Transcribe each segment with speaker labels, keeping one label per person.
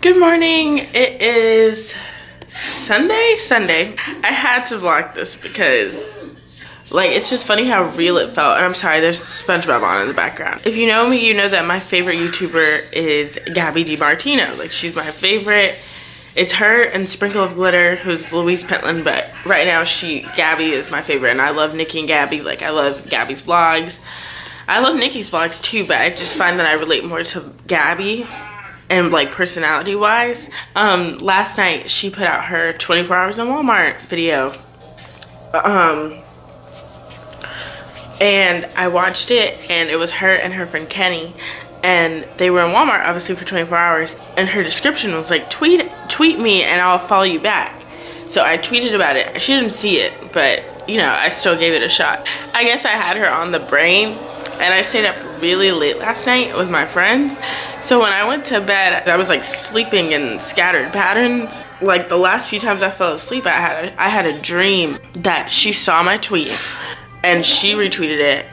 Speaker 1: Good morning. It is Sunday. I had to vlog this because like it's just funny how real it felt. And I'm sorry, there's SpongeBob on in the background. If you know me, you know that my favorite YouTuber is Gabby DiMartino. Like, she's my favorite. It's her and Sprinkle of Glitter, who's Louise Pentland, but right now Gabby is my favorite. And I love Nikki and Gabby. Like, I love Gabby's vlogs. I love Nikki's vlogs too, but I just find that I relate more to Gabby and like personality wise. Last night she put out her 24 hours in Walmart video. And I watched it, and it was her and her friend Kenny, and they were in Walmart obviously for 24 hours, and her description was like, tweet me and I'll follow you back. So I tweeted about it. She didn't see it, but you know, I still gave it a shot. I guess I had her on the brain, and I stayed up really late last night with my friends. So when I went to bed, I was like sleeping in scattered patterns. Like the last few times I fell asleep, I had a dream that she saw my tweet and she retweeted it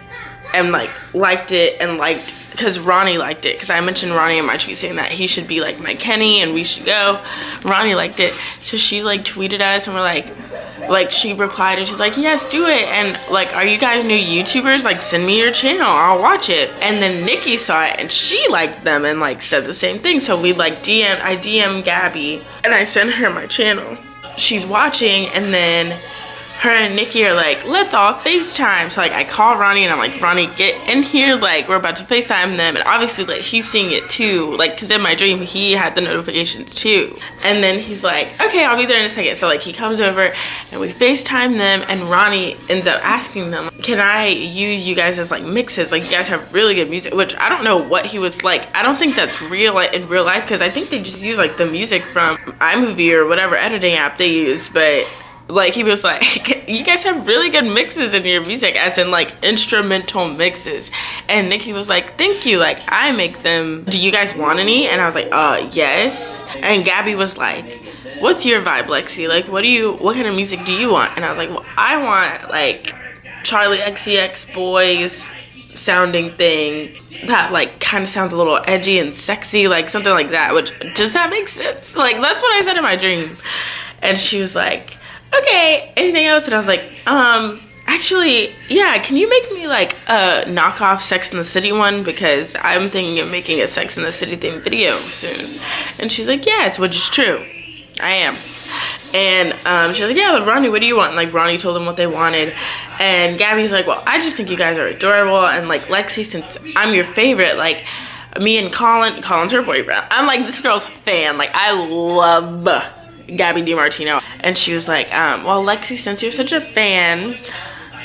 Speaker 1: and like liked it, and liked, because Ronnie liked it, because I mentioned Ronnie in my tweet saying that he should be like my Kenny and we should go. Ronnie liked it, so she like tweeted us, and we're like she replied and she's like, yes, do it, and like, are you guys new YouTubers? Like, send me your channel, I'll watch it. And then Nikki saw it and she liked them and like said the same thing. So we like I DM'd Gabby and I sent her my channel. She's watching, and then her and Nikki are like, let's all FaceTime. So like I call Ronnie and I'm like, Ronnie, get in here, like we're about to FaceTime them. And obviously like he's seeing it too, like because in my dream he had the notifications too. And then he's like, okay, I'll be there in a second. So like he comes over and we FaceTime them, and Ronnie ends up asking them, can I use you guys as like mixes? Like, you guys have really good music, which I don't know what he was like. I don't think that's real, like in real life, because I think they just use like the music from iMovie or whatever editing app they use. But like he was like, you guys have really good mixes in your music, as in like instrumental mixes. And Nikki was like, thank you, like I make them, do you guys want any? And I was like, yes. And Gabby was like, what's your vibe, Lexi? Like, what kind of music do you want? And I was like, well, I want like Charlie XCX Boys sounding thing that like kind of sounds a little edgy and sexy, like something like that. Which, does that make sense? Like, that's what I said in my dream. And she was like, okay, anything else? And I was like, actually, yeah, can you make me like a knockoff Sex and the City one? Because I'm thinking of making a Sex and the City themed video soon. And she's like, yes, which is true. I am. And she's like, yeah, Ronnie, what do you want? And like Ronnie told them what they wanted. And Gabby's like, well, I just think you guys are adorable. And like, Lexi, since I'm your favorite, like me and Colin's her boyfriend, I'm like this girl's fan. Like, I love Gabby DiMartino. And she was like, well, Lexi, since you're such a fan,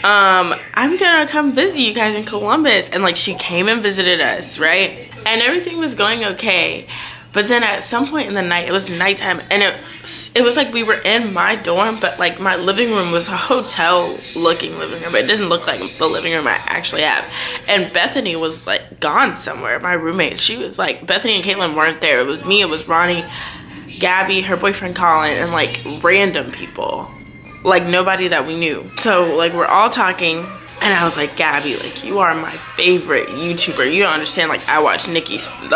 Speaker 1: I'm gonna come visit you guys in Columbus. And like, she came and visited us, right? And everything was going okay. But then at some point in the night, it was nighttime, and it was like we were in my dorm, but like my living room was a hotel looking living room. It didn't look like the living room I actually have. And Bethany was like gone somewhere, my roommate. She was like, Bethany and Caitlin weren't there. It was me, it was Ronnie, Gabby, her boyfriend Colin, and like random people, like nobody that we knew. So like we're all talking, and I was like, Gabby, like you are my favorite YouTuber. You don't understand, like I watch Nikki and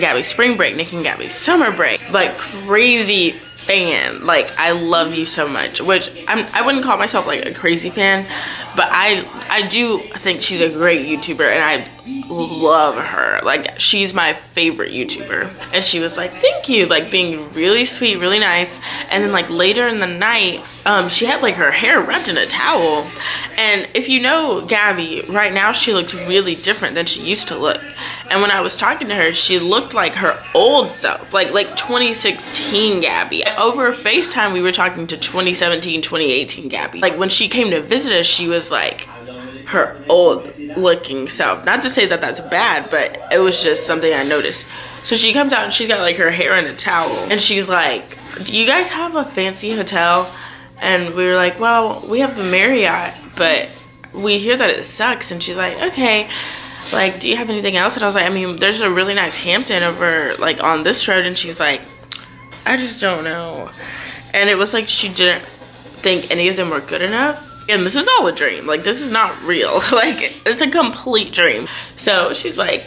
Speaker 1: Gabby's spring break, Nikki and Gabby's summer break, like crazy fan. Like, I love you so much, which I wouldn't call myself like a crazy fan, but I do think she's a great YouTuber, and I love her. Like, she's my favorite YouTuber. And she was like, thank you, like being really sweet, really nice. And then like later in the night, she had like her hair wrapped in a towel. And if you know Gabby, right now she looks really different than she used to look. And when I was talking to her, she looked like her old self, like 2016 Gabby. Over FaceTime, we were talking to 2017, 2018 Gabby. Like when she came to visit us, she was like her old looking self. Not to say that that's bad, but it was just something I noticed. So she comes out and she's got like her hair in a towel, and she's like, do you guys have a fancy hotel? And we were like, well, we have the Marriott, but we hear that it sucks. And she's like, okay, like, do you have anything else? And I was like, I mean, there's a really nice Hampton over like on this road. And she's like, I just don't know. And it was like she didn't think any of them were good enough. And this is all a dream. Like, this is not real. Like, it's a complete dream. So she's like,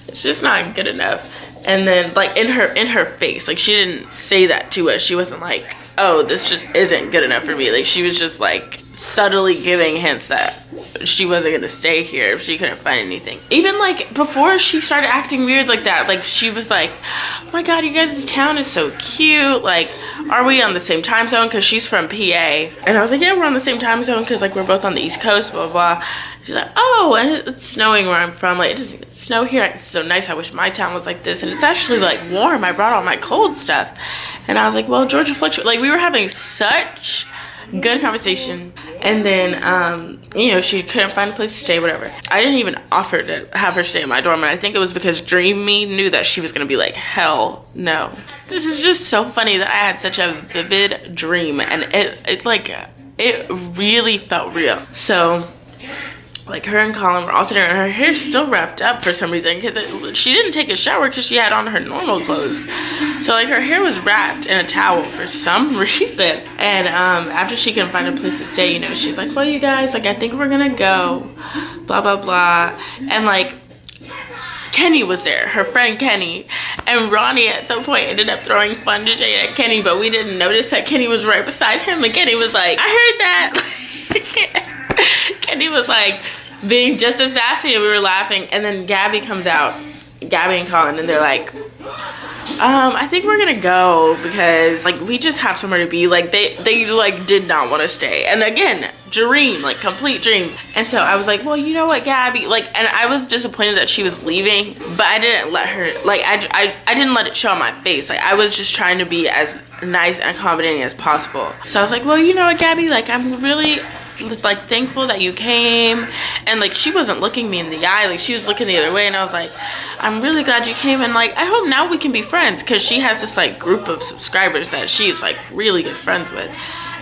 Speaker 1: it's just not good enough. And then like in her face, like she didn't say that to us. She wasn't like, oh, this just isn't good enough for me. Like she was just like subtly giving hints that she wasn't gonna stay here if she couldn't find anything. Even like before she started acting weird like that, like she was like, oh my god, you guys' town is so cute, like are we on the same time zone? Because she's from PA. And I was like, yeah, we're on the same time zone because like we're both on the East Coast, blah blah. She's like, oh, and it's snowing where I'm from. Like it doesn't even snow here. It's so nice. I wish my town was like this. And it's actually like warm. I brought all my cold stuff. And I was like, well, Georgia fluctuates. Like we were having such good conversation. And then you know, she couldn't find a place to stay, whatever. I didn't even offer to have her stay in my dorm, and I think it was because Dream Me knew that she was gonna be like, hell no. This is just so funny that I had such a vivid dream, and it like it really felt real. So like her and Colin were all sitting there, and her hair's still wrapped up for some reason because she didn't take a shower because she had on her normal clothes. So like her hair was wrapped in a towel for some reason. And after she couldn't find a place to stay, you know, she's like, well, you guys, like I think we're gonna go, blah blah blah. And like Kenny was there, her friend Kenny, and Ronnie at some point ended up throwing fun to shade at Kenny, but we didn't notice that Kenny was right beside him, and Kenny was like, I heard that. Kenny was like being just as sassy, and we were laughing. And then Gabby comes out, Gabby and Colin, and they're like, I think we're gonna go because like we just have somewhere to be. Like they like did not want to stay. And again, dream, like complete dream. And so I was like, well, you know what, Gabby, like, and I was disappointed that she was leaving, but I didn't let her, like I didn't let it show on my face. Like I was just trying to be as nice and accommodating as possible. So I was like, well, you know what, Gabby, like I'm really like thankful that you came. And like she wasn't looking me in the eye, like she was looking the other way, and I was like, I'm really glad you came, and like I hope now we can be friends, because she has this like group of subscribers that she's like really good friends with.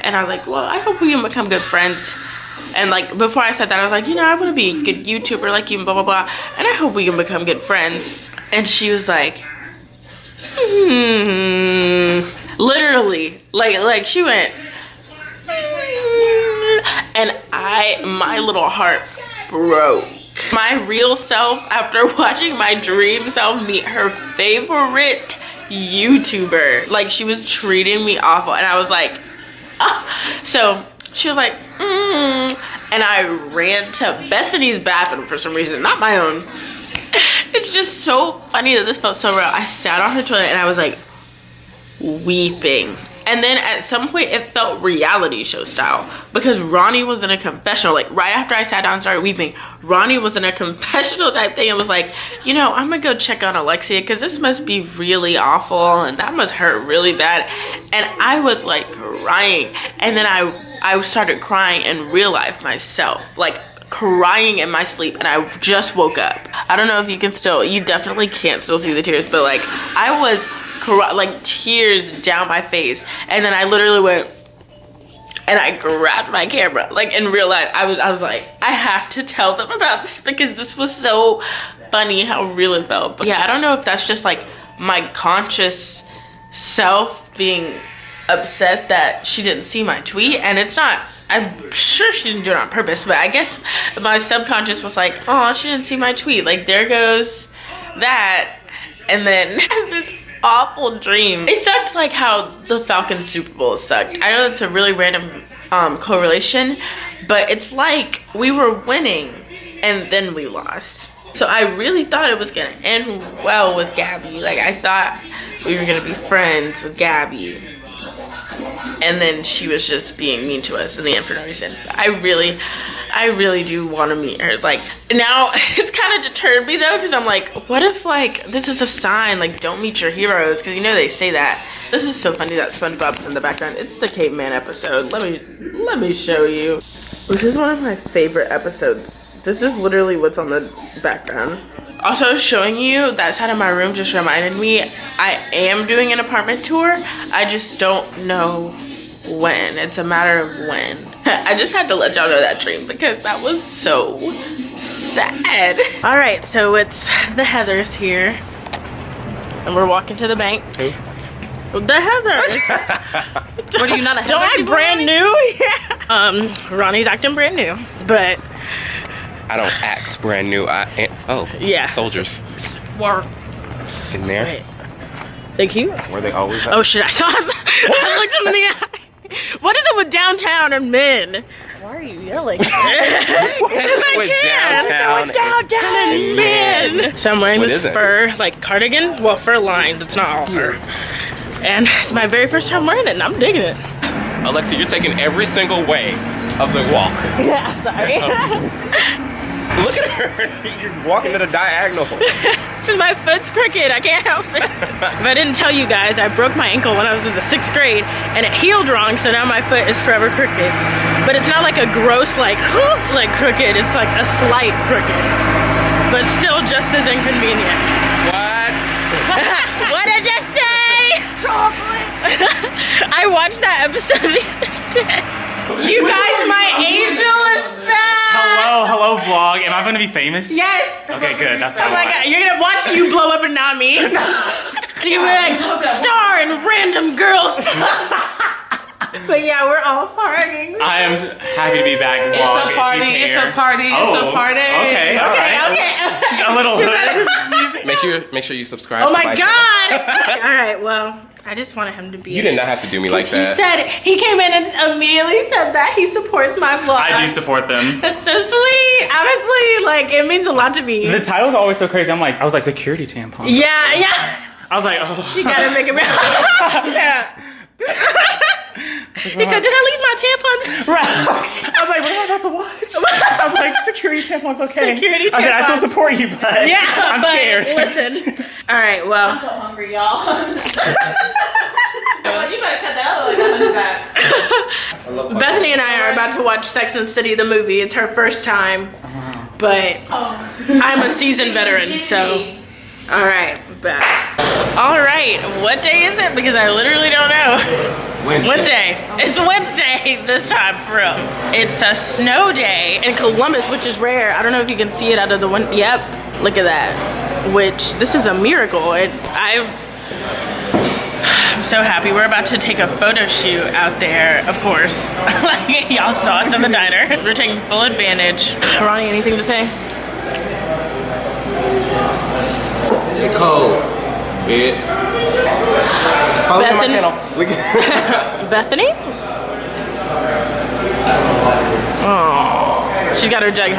Speaker 1: And I was like, well, I hope we can become good friends. And like before I said that, I was like, you know, I want to be a good YouTuber like you, and blah blah blah, and I hope we can become good friends. And she was like, literally like she went, and my little heart broke. My real self, after watching my dream self meet her favorite YouTuber, like she was treating me awful, and I was like, ah. So she was like, and I ran to Bethany's bathroom for some reason, not my own. It's just so funny that this felt so real. I sat on her toilet and I was like weeping. And then at some point it felt reality show style, because Ronnie was in a confessional. Like right after I sat down and started weeping, Ronnie was in a confessional type thing and was like, you know, I'm gonna go check on Alexia because this must be really awful and that must hurt really bad. And I was like crying. And then I started crying in real life myself, like crying in my sleep, and I just woke up. I don't know if you can still, you definitely can't still see the tears, but like I was like tears down my face. And then I literally went and I grabbed my camera, like in real life. I was like, I have to tell them about this because this was so funny how real it felt. But yeah, I don't know if that's just like my conscious self being upset that she didn't see my tweet, and it's not, I'm sure she didn't do it on purpose, but I guess my subconscious was like, oh, she didn't see my tweet, like there goes that. And then this awful dream. It sucked like how the Falcons Super Bowl sucked. I know it's a really random correlation, but it's like we were winning and then we lost. So I really thought it was gonna end well with Gabby. Like I thought we were gonna be friends with Gabby, and then she was just being mean to us in the end for no reason. I really do want to meet her. Like now it's kind of deterred me though, because I'm like, what if like this is a sign, like don't meet your heroes, because you know they say that. This is so funny that SpongeBob's in the background. It's the caveman episode. Let me show you. This is one of my favorite episodes. This is literally what's on the background. Also, showing you that side of my room just reminded me I am doing an apartment tour. I just don't know when. It's a matter of when. I just had to let y'all know that dream because that was so sad. All right, so it's the Heathers here, and we're walking to the bank.
Speaker 2: Who?
Speaker 1: The Heathers.
Speaker 2: What, are you not a Heather?
Speaker 1: Don't I brand new? Yeah. Ronnie's acting brand new, but
Speaker 2: I don't act brand new. Oh,
Speaker 1: yeah.
Speaker 2: Soldiers.
Speaker 1: Work.
Speaker 2: In there?
Speaker 1: Wait. They cute?
Speaker 2: Where they always
Speaker 1: Oh shit, I saw him. I looked him in the eye. What is it with downtown and men?
Speaker 3: Why are you yelling?
Speaker 1: Because I can. Downtown and men. So I'm wearing this fur like cardigan. Well, fur lined. It's not all fur. And it's my very first time wearing it, and I'm digging it.
Speaker 2: Alexi, you're taking every single way of the walk.
Speaker 3: Yeah, sorry.
Speaker 2: Look at her. You're walking to the diagonal.
Speaker 1: Since my foot's crooked, I can't help it. If I didn't tell you guys, I broke my ankle when I was in the 6th grade, and it healed wrong, so now my foot is forever crooked. But it's not like a gross, like crooked. It's like a slight crooked, but still just as inconvenient.
Speaker 2: What?
Speaker 1: What did you say? Chocolate. I watched that episode the other day. You guys, my angel is back.
Speaker 4: Hello vlog. Am I gonna be famous?
Speaker 1: Yes.
Speaker 4: Okay, good. That's
Speaker 1: Oh my god, you're gonna watch you blow up and not me. You're gonna be like, star and random girls. But yeah, we're all partying.
Speaker 4: I am happy to be back. Vlog,
Speaker 5: It's a party. It's a party. It's a party.
Speaker 4: Okay. All right.
Speaker 1: Okay.
Speaker 4: She's a little hood.
Speaker 2: Make sure you subscribe.
Speaker 1: Oh
Speaker 2: to
Speaker 1: my god. All right, well, I just wanted him to be.
Speaker 2: You did not have to do me like that.
Speaker 1: He said he came in and immediately said that he supports my vlog.
Speaker 4: I do support them.
Speaker 1: That's so sweet. Honestly, like it means a lot to me.
Speaker 4: The title's always so crazy. I was like security tampon.
Speaker 1: Yeah.
Speaker 4: I was like, oh.
Speaker 1: You gotta make it real. Yeah. He said, did I leave my tampons?
Speaker 4: Right. I was like, well, that's a watch. I was like, security tampon's okay.
Speaker 1: Security
Speaker 4: I said, I
Speaker 1: tampons.
Speaker 4: still support you, but
Speaker 1: Yeah,
Speaker 4: I'm
Speaker 1: but
Speaker 4: scared.
Speaker 1: Listen. All right, well.
Speaker 3: I'm so hungry, y'all. Well, you better cut that other one back.
Speaker 1: Bethany and I are about to watch Sex and the City, the movie. It's her first time, but I'm a seasoned veteran, so. All right, back. All right, what day is it? Because I literally don't know. Wednesday. It's Wednesday this time, for real. It's a snow day in Columbus, which is rare. I don't know if you can see it out of the window. Yep, look at that. Which, this is a miracle. I'm so happy. We're about to take a photo shoot out there, of course. Like, y'all saw us in the diner. We're taking full advantage. Ronnie, anything to say?
Speaker 2: It's cold. Follow me on my
Speaker 1: Bethany?
Speaker 2: channel.
Speaker 1: Bethany? Oh, she's got her Jughead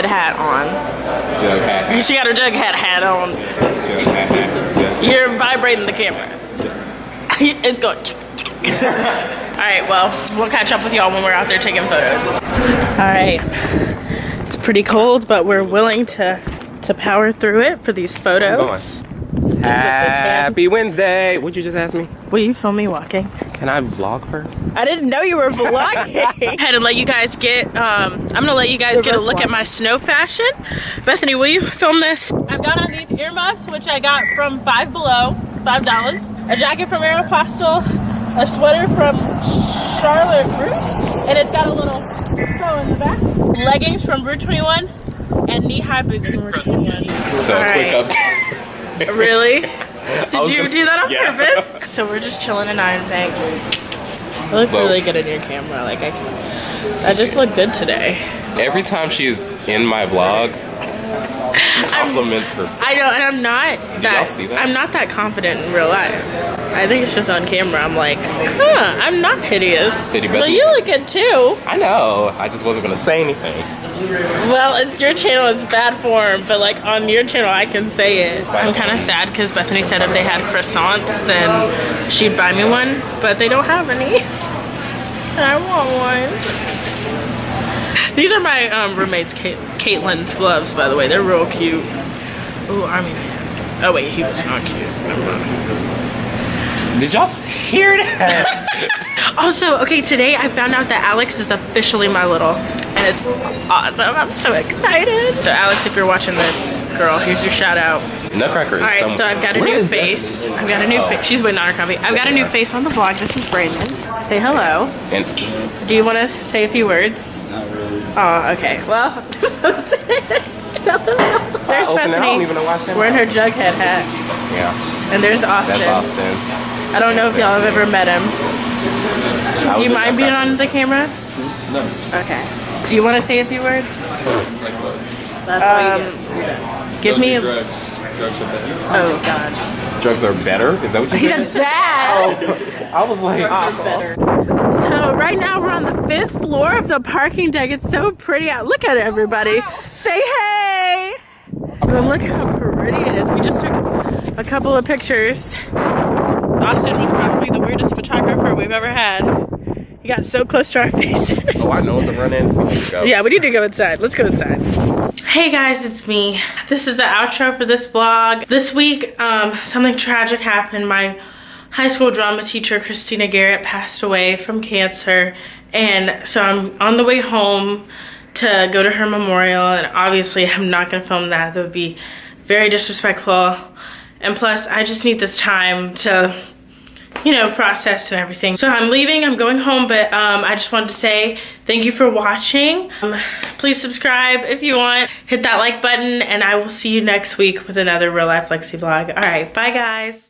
Speaker 1: hat on.
Speaker 2: Jughead.
Speaker 1: She got her Jughead hat on. You're vibrating the camera. It's going. All right, well, we'll catch up with y'all when we're out there taking photos. All right, it's pretty cold, but we're willing to power through it for these photos.
Speaker 2: Happy Wednesday. What'd you just ask me?
Speaker 1: Will you film me walking?
Speaker 2: Can I vlog first?
Speaker 1: I didn't know you were vlogging. Ahead and let you guys get, I'm gonna let you guys get a look at my snow fashion. Bethany, will you film this? I've got on these earmuffs, which I got from Five Below, $5. A jacket from Aeropostale, a sweater from Charlotte Russe, and it's got a little bow in the back. Leggings from Rue 21, and knee-high boots from Rue 21.
Speaker 2: So
Speaker 1: All
Speaker 2: quick
Speaker 1: right.
Speaker 2: update.
Speaker 1: Really? Did you do that on purpose? So we're just chilling in Iron Bank. I look really good in your camera. Like I just look good today.
Speaker 2: Every time she's in my vlog, she compliments herself.
Speaker 1: I know, and I'm not
Speaker 2: y'all see that?
Speaker 1: I'm not that confident in real life. I think it's just on camera. I'm like, I'm not hideous. Well, you look good too.
Speaker 2: I know. I just wasn't gonna say anything.
Speaker 1: Well, it's your channel, it's bad form, but like on your channel I can say it. I'm kind of sad because Bethany said if they had croissants then she'd buy me one, but they don't have any. And I want one. These are my roommate's Caitlin's gloves, by the way. They're real cute. Ooh, Army Man. Oh wait, he was not cute. Never mind.
Speaker 4: Did y'all hear that?
Speaker 1: Also, okay, today I found out that Alex is officially my little, and it's awesome. I'm so excited. So Alex, if you're watching this, girl, here's your shout out.
Speaker 2: Nutcracker is
Speaker 1: All right, so I've got a new face. I've got a new face. She's waiting on her copy. I've got a new face on the vlog. This is Brandon. Say hello.
Speaker 2: And
Speaker 1: Do you want to say a few words? Not really. Oh, okay. Well, there's
Speaker 2: open it. I don't even know why I
Speaker 1: Bethany
Speaker 2: said
Speaker 1: wearing her
Speaker 2: that.
Speaker 1: Jughead hat.
Speaker 2: Yeah,
Speaker 1: And there's Austin.
Speaker 2: that's Austin.
Speaker 1: I don't know if y'all have ever met him. Do you mind being on the camera?
Speaker 6: No.
Speaker 1: Okay. Do you want to say a few words?
Speaker 3: That's what you get.
Speaker 1: Give me a...
Speaker 6: drugs.
Speaker 2: Drugs are better.
Speaker 3: Oh god.
Speaker 2: Drugs are better? Is that what you said?
Speaker 3: Bad.
Speaker 2: I was like,
Speaker 3: Better.
Speaker 1: So right now we're on the 5th floor of the parking deck. It's so pretty out. Look at it, everybody. Say hey. But look how pretty it is. We just took a couple of pictures. Austin was probably the weirdest photographer we've ever had. He got so close to our faces.
Speaker 2: oh, I know I'm running. We need to go.
Speaker 1: Yeah, we need to go inside. Let's go inside. Hey guys, it's me. This is the outro for this vlog. This week, something tragic happened. My high school drama teacher, Christina Garrett, passed away from cancer. And so I'm on the way home to go to her memorial. And obviously, I'm not gonna film that. That would be very disrespectful. And plus, I just need this time to, you know, process and everything. So I'm leaving, I'm going home, but I just wanted to say thank you for watching. Please subscribe if you want. Hit that like button, and I will see you next week with another real life Lexi vlog. All right, bye guys.